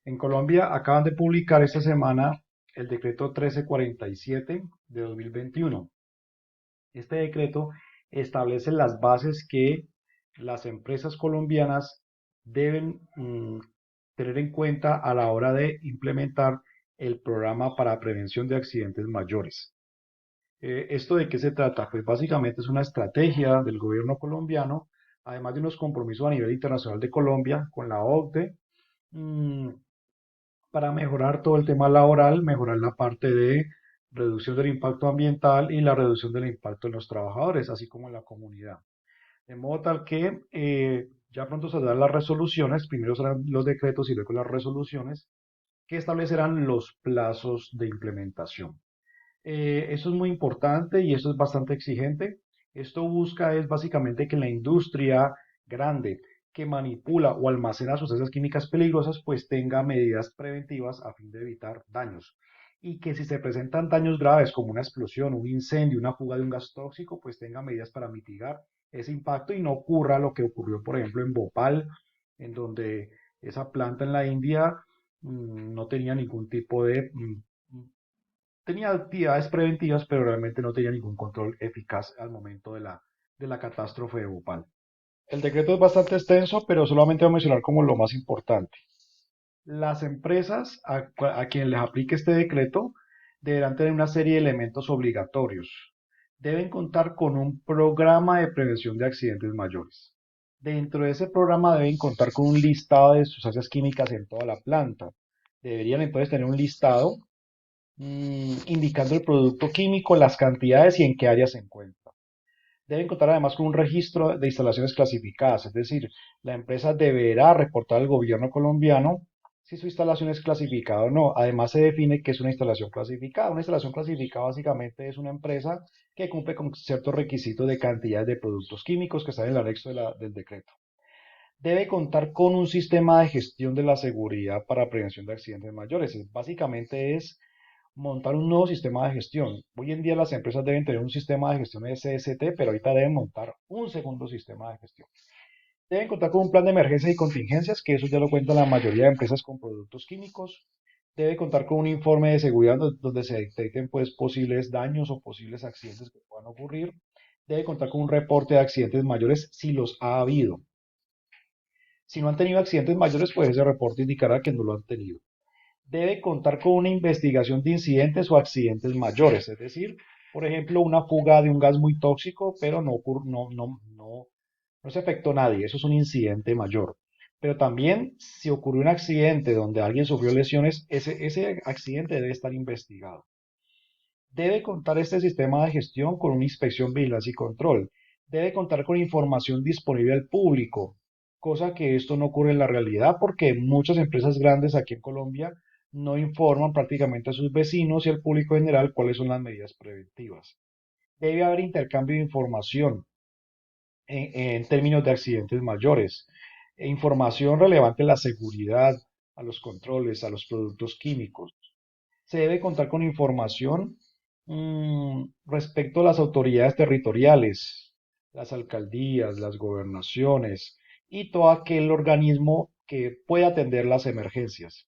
En Colombia acaban de publicar esta semana el decreto 1347 de 2021. Este decreto establece las bases que las empresas colombianas deben tener en cuenta a la hora de implementar el programa para prevención de accidentes mayores. ¿Esto de qué se trata? Pues básicamente es una estrategia del gobierno colombiano, además de unos compromisos a nivel internacional de Colombia con la OCDE, mm, para mejorar todo el tema laboral, mejorar la parte de reducción del impacto ambiental y la reducción del impacto en los trabajadores, así como en la comunidad. De modo tal que ya pronto se darán las resoluciones, primero serán los decretos y luego las resoluciones, que establecerán los plazos de implementación. Eso es muy importante y esto es bastante exigente. Esto busca es básicamente que la industria grande que manipula o almacena sustancias químicas peligrosas pues tenga medidas preventivas a fin de evitar daños. Y que si se presentan daños graves como una explosión, un incendio, una fuga de un gas tóxico, pues tenga medidas para mitigar ese impacto y no ocurra lo que ocurrió, por ejemplo, en Bhopal, en donde esa planta en la India no tenía ningún tipo de tenía actividades preventivas, pero realmente no tenía ningún control eficaz al momento de la catástrofe de Bhopal. El decreto es bastante extenso, pero solamente voy a mencionar como lo más importante. Las empresas a quienes les aplique este decreto deberán tener una serie de elementos obligatorios. Deben contar con un programa de prevención de accidentes mayores. Dentro de ese programa deben contar con un listado de sustancias químicas en toda la planta. Deberían entonces tener un listado indicando el producto químico, las cantidades y en qué área se encuentra. Deben contar además con un registro de instalaciones clasificadas, es decir, la empresa deberá reportar al gobierno colombiano si su instalación es clasificada o no. Además se define qué es una instalación clasificada. Una instalación clasificada básicamente es una empresa que cumple con ciertos requisitos de cantidades de productos químicos que están en el anexo del decreto. Debe contar con un sistema de gestión de la seguridad para prevención de accidentes mayores. Básicamente es montar un nuevo sistema de gestión. Hoy en día las empresas deben tener un sistema de gestión SST, pero ahorita deben montar un segundo sistema de gestión. Deben contar con un plan de emergencias y contingencias, que eso ya lo cuenta la mayoría de empresas con productos químicos. Debe contar con un informe de seguridad donde se detecten pues, posibles daños o posibles accidentes que puedan ocurrir. Debe contar con un reporte de accidentes mayores si los ha habido. Si no han tenido accidentes mayores, pues ese reporte indicará que no lo han tenido. Debe contar con una investigación de incidentes o accidentes mayores, es decir, por ejemplo, una fuga de un gas muy tóxico, pero no se afectó a nadie, eso es un incidente mayor. Pero también, si ocurrió un accidente donde alguien sufrió lesiones, ese accidente debe estar investigado. Debe contar este sistema de gestión con una inspección, vigilancia y control. Debe contar con información disponible al público, cosa que esto no ocurre en la realidad porque muchas empresas grandes aquí en Colombia no informan prácticamente a sus vecinos y al público general cuáles son las medidas preventivas. Debe haber intercambio de información en términos de accidentes mayores, información relevante a la seguridad, a los controles, a los productos químicos. Se debe contar con información respecto a las autoridades territoriales, las alcaldías, las gobernaciones y todo aquel organismo que pueda atender las emergencias.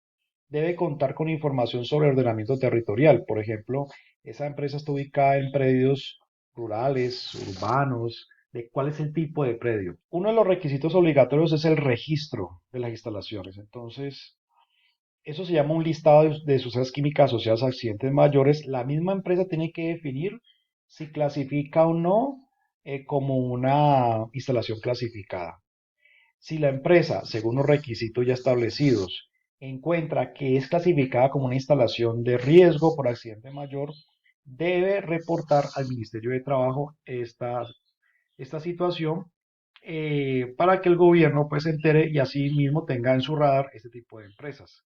Debe contar con información sobre ordenamiento territorial. Por ejemplo, esa empresa está ubicada en predios rurales, urbanos, de cuál es el tipo de predio. Uno de los requisitos obligatorios es el registro de las instalaciones. Entonces, eso se llama un listado de sustancias químicas asociadas a accidentes mayores. La misma empresa tiene que definir si clasifica o no como una instalación clasificada. Si la empresa, según los requisitos ya establecidos, encuentra que es clasificada como una instalación de riesgo por accidente mayor, debe reportar al Ministerio de Trabajo esta situación para que el gobierno pues se entere y así mismo tenga en su radar este tipo de empresas.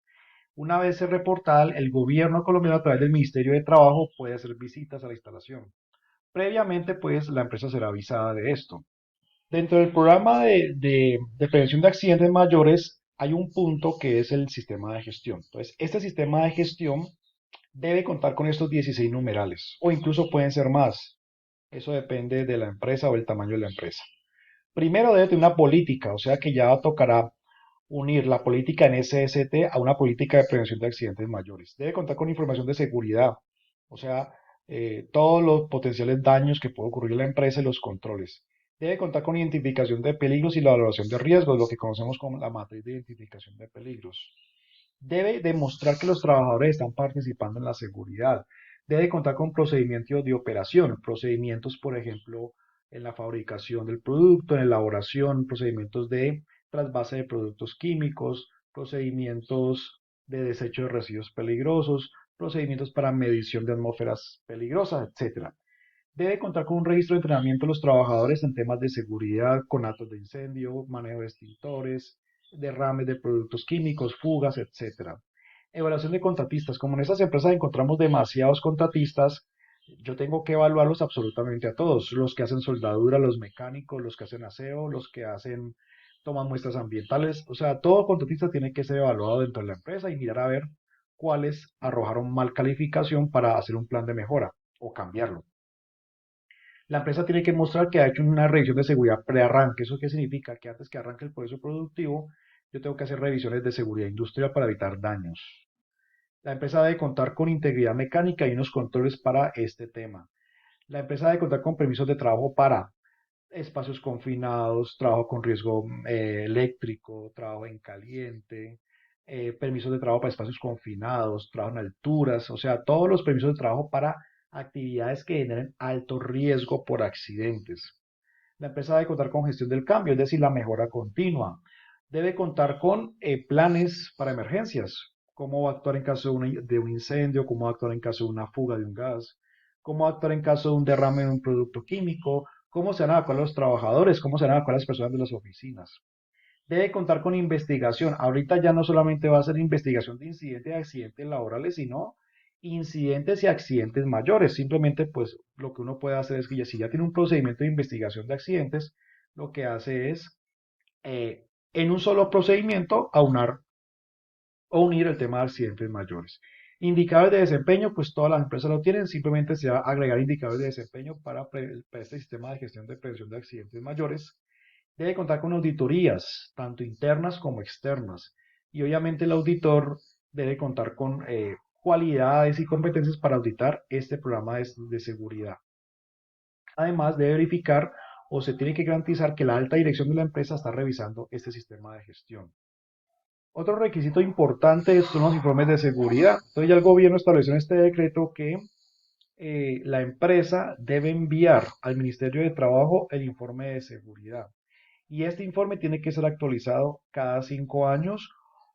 Una vez se reportada, el gobierno colombiano a través del Ministerio de Trabajo puede hacer visitas a la instalación. Previamente, pues, la empresa será avisada de esto. Dentro del programa de prevención de accidentes mayores hay un punto que es el sistema de gestión. Entonces, este sistema de gestión debe contar con estos 16 numerales o incluso pueden ser más. Eso depende de la empresa o el tamaño de la empresa. Primero debe tener una política, o sea que ya tocará unir la política en SST a una política de prevención de accidentes mayores. Debe contar con información de seguridad, o sea, todos los potenciales daños que puede ocurrir en la empresa y los controles. Debe contar con identificación de peligros y la evaluación de riesgos, lo que conocemos como la matriz de identificación de peligros. Debe demostrar que los trabajadores están participando en la seguridad. Debe contar con procedimientos de operación, procedimientos, por ejemplo, en la fabricación del producto, en elaboración, procedimientos de trasvase de productos químicos, procedimientos de desecho de residuos peligrosos, procedimientos para medición de atmósferas peligrosas, etcétera. Debe contar con un registro de entrenamiento de los trabajadores en temas de seguridad, con actos de incendio, manejo de extintores, derrames de productos químicos, fugas, etcétera. Evaluación de contratistas. Como en estas empresas encontramos demasiados contratistas, yo tengo que evaluarlos absolutamente a todos. Los que hacen soldadura, los mecánicos, los que hacen aseo, los que hacen, toman muestras ambientales. O sea, todo contratista tiene que ser evaluado dentro de la empresa y mirar a ver cuáles arrojaron mal calificación para hacer un plan de mejora o cambiarlo. La empresa tiene que mostrar que ha hecho una revisión de seguridad pre-arranque. ¿Eso qué significa? Que antes que arranque el proceso productivo, yo tengo que hacer revisiones de seguridad industrial para evitar daños. La empresa debe contar con integridad mecánica y unos controles para este tema. La empresa debe contar con permisos de trabajo para espacios confinados, trabajo con riesgo eléctrico, trabajo en caliente, permisos de trabajo para espacios confinados, trabajo en alturas, o sea, todos los permisos de trabajo para actividades que generen alto riesgo por accidentes. La empresa debe contar con gestión del cambio, es decir, la mejora continua. Debe contar con planes para emergencias, cómo va a actuar en caso de un incendio, cómo va a actuar en caso de una fuga de un gas, cómo va a actuar en caso de un derrame de un producto químico, cómo se van a evacuar los trabajadores, cómo se van a evacuar las personas de las oficinas. Debe contar con investigación. Ahorita ya no solamente va a ser investigación de incidentes y accidentes laborales, sino incidentes y accidentes mayores. Simplemente, pues, lo que uno puede hacer es que si ya tiene un procedimiento de investigación de accidentes, lo que hace es, en un solo procedimiento, aunar o unir el tema de accidentes mayores. Indicadores de desempeño, pues todas las empresas lo tienen, simplemente se va a agregar indicadores de desempeño para este sistema de gestión de prevención de accidentes mayores. Debe contar con auditorías, tanto internas como externas. Y obviamente el auditor debe contar con cualidades y competencias para auditar este programa de seguridad. Además, debe verificar o se tiene que garantizar que la alta dirección de la empresa está revisando este sistema de gestión. Otro requisito importante son los informes de seguridad. Entonces ya el gobierno estableció en este decreto que la empresa debe enviar al Ministerio de Trabajo el informe de seguridad. Y este informe tiene que ser actualizado cada 5 años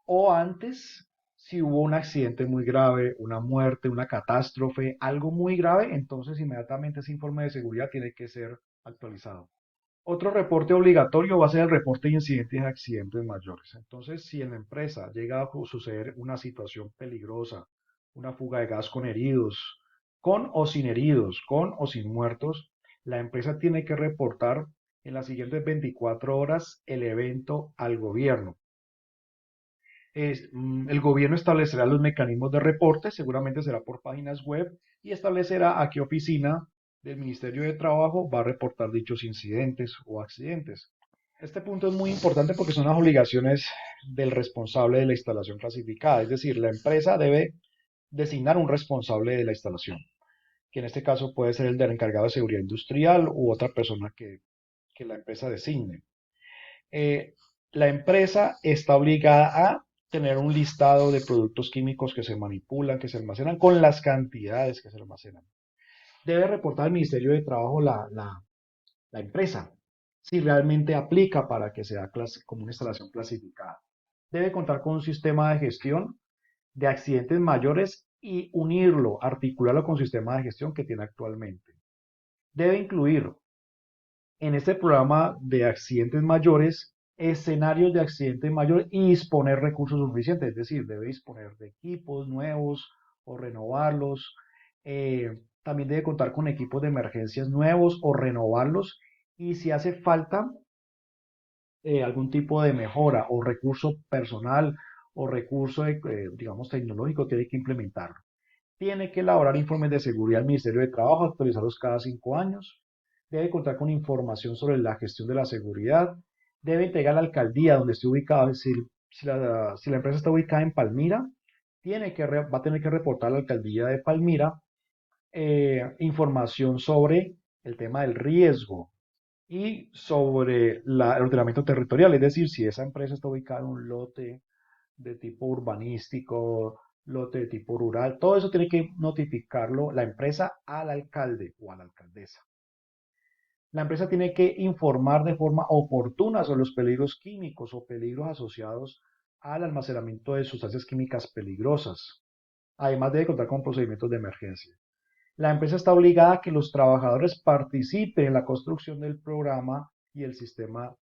o antes si hubo un accidente muy grave, una muerte, una catástrofe, algo muy grave, entonces inmediatamente ese informe de seguridad tiene que ser actualizado. Otro reporte obligatorio va a ser el reporte de incidentes y accidentes mayores. Entonces, si en la empresa llega a suceder una situación peligrosa, una fuga de gas con heridos, con o sin muertos, la empresa tiene que reportar en las siguientes 24 horas el evento al gobierno. El gobierno establecerá los mecanismos de reporte, seguramente será por páginas web, y establecerá a qué oficina del Ministerio de Trabajo va a reportar dichos incidentes o accidentes. Este punto es muy importante porque son las obligaciones del responsable de la instalación clasificada, es decir, la empresa debe designar un responsable de la instalación, que en este caso puede ser el del encargado de seguridad industrial u otra persona que la empresa designe. eh, la empresa está obligada a tener un listado de productos químicos que se manipulan, que se almacenan, con las cantidades que se almacenan. Debe reportar al Ministerio de Trabajo la empresa si realmente aplica para que sea como una instalación clasificada. Debe contar con un sistema de gestión de accidentes mayores y unirlo, articularlo con el sistema de gestión que tiene actualmente. Debe incluir en este programa de accidentes mayores escenarios de accidentes mayores y disponer recursos suficientes, es decir, debe disponer de equipos nuevos o renovarlos. También debe contar con equipos de emergencias nuevos o renovarlos y si hace falta algún tipo de mejora o recurso personal o recurso, digamos, tecnológico, tiene que implementarlo. Tiene que elaborar informes de seguridad al Ministerio de Trabajo, actualizarlos cada 5 años. Debe contar con información sobre la gestión de la seguridad. Debe entregar a la alcaldía donde esté ubicado, es decir, si la empresa está ubicada en Palmira, va a tener que reportar a la alcaldía de Palmira información sobre el tema del riesgo y sobre el ordenamiento territorial, es decir, si esa empresa está ubicada en un lote de tipo urbanístico, lote de tipo rural, todo eso tiene que notificarlo la empresa al alcalde o a la alcaldesa. La empresa tiene que informar de forma oportuna sobre los peligros químicos o peligros asociados al almacenamiento de sustancias químicas peligrosas. Además debe contar con procedimientos de emergencia. La empresa está obligada a que los trabajadores participen en la construcción del programa y el sistema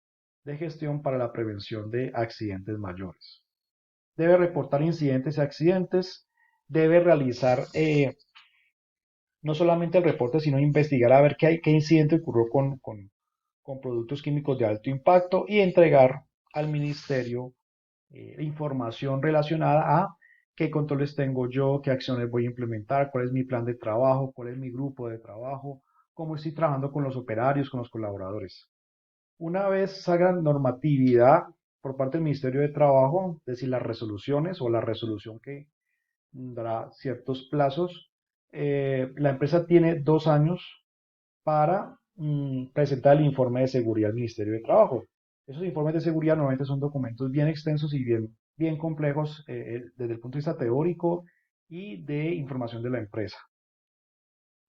de gestión para la prevención de accidentes mayores. Debe reportar incidentes y accidentes, debe realizar no solamente el reporte, sino investigar a ver qué incidente ocurrió con productos químicos de alto impacto y entregar al ministerio información relacionada a qué controles tengo yo, qué acciones voy a implementar, cuál es mi plan de trabajo, cuál es mi grupo de trabajo, cómo estoy trabajando con los operarios, con los colaboradores. Una vez salga normatividad por parte del Ministerio de Trabajo, es decir, las resoluciones o la resolución que dará ciertos plazos, la empresa tiene 2 años para presentar el informe de seguridad al Ministerio de Trabajo. Esos informes de seguridad normalmente son documentos bien extensos y bien complejos desde el punto de vista teórico y de información de la empresa.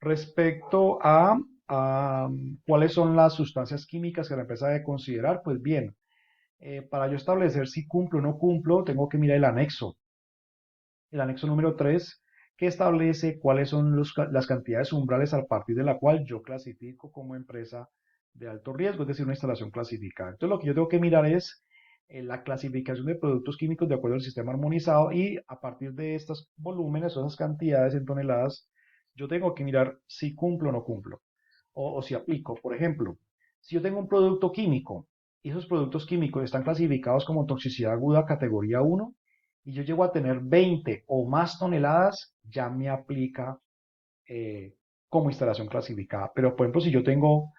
Respecto a cuáles son las sustancias químicas que la empresa debe considerar, pues bien, para yo establecer si cumplo o no cumplo, tengo que mirar el anexo número 3, que establece cuáles son las cantidades umbrales a partir de la cual yo clasifico como empresa de alto riesgo, es decir, una instalación clasificada. Entonces, lo que yo tengo que mirar es la clasificación de productos químicos de acuerdo al sistema armonizado y a partir de estos volúmenes o esas cantidades en toneladas, yo tengo que mirar si cumplo o no cumplo o si aplico. Por ejemplo, si yo tengo un producto químico y esos productos químicos están clasificados como toxicidad aguda categoría 1, y yo llego a tener 20 o más toneladas, ya me aplica como instalación clasificada. Pero, por ejemplo, si yo tengo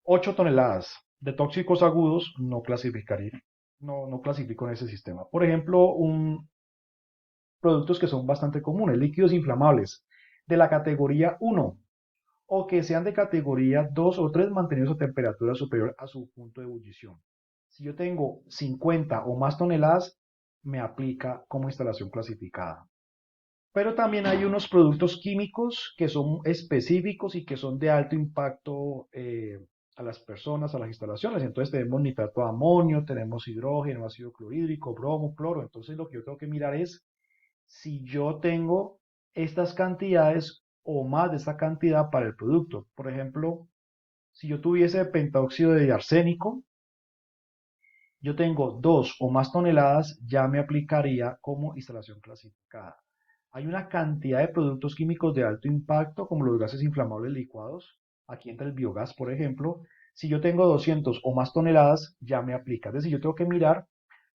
8 toneladas de tóxicos agudos, no clasificaría, no clasifico en ese sistema. Por ejemplo, productos que son bastante comunes, líquidos inflamables de la categoría 1 o que sean de categoría 2 o 3 mantenidos a temperatura superior a su punto de ebullición. Si yo tengo 50 o más toneladas, me aplica como instalación clasificada. Pero también hay unos productos químicos que son específicos y que son de alto impacto a las personas, a las instalaciones. Entonces tenemos nitrato de amonio, tenemos hidrógeno, ácido clorhídrico, bromo, cloro. Entonces lo que yo tengo que mirar es si yo tengo estas cantidades o más de esta cantidad para el producto. Por ejemplo, si yo tuviese pentóxido de arsénico, yo tengo 2 o más toneladas, ya me aplicaría como instalación clasificada. Hay una cantidad de productos químicos de alto impacto, como los gases inflamables licuados. Aquí entra el biogás, por ejemplo. Si yo tengo 200 o más toneladas, ya me aplica. Es decir, yo tengo que mirar,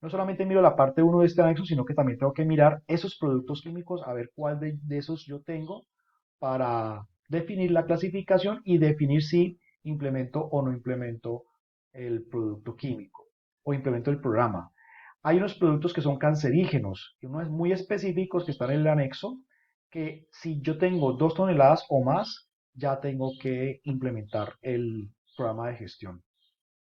no solamente miro la parte 1 de este anexo, sino que también tengo que mirar esos productos químicos, a ver cuál de esos yo tengo para definir la clasificación y definir si implemento o no implemento el producto químico o implemento el programa. Hay unos productos que son cancerígenos y unos muy específicos que están en el anexo que si yo tengo 2 toneladas o más, ya tengo que implementar el programa de gestión.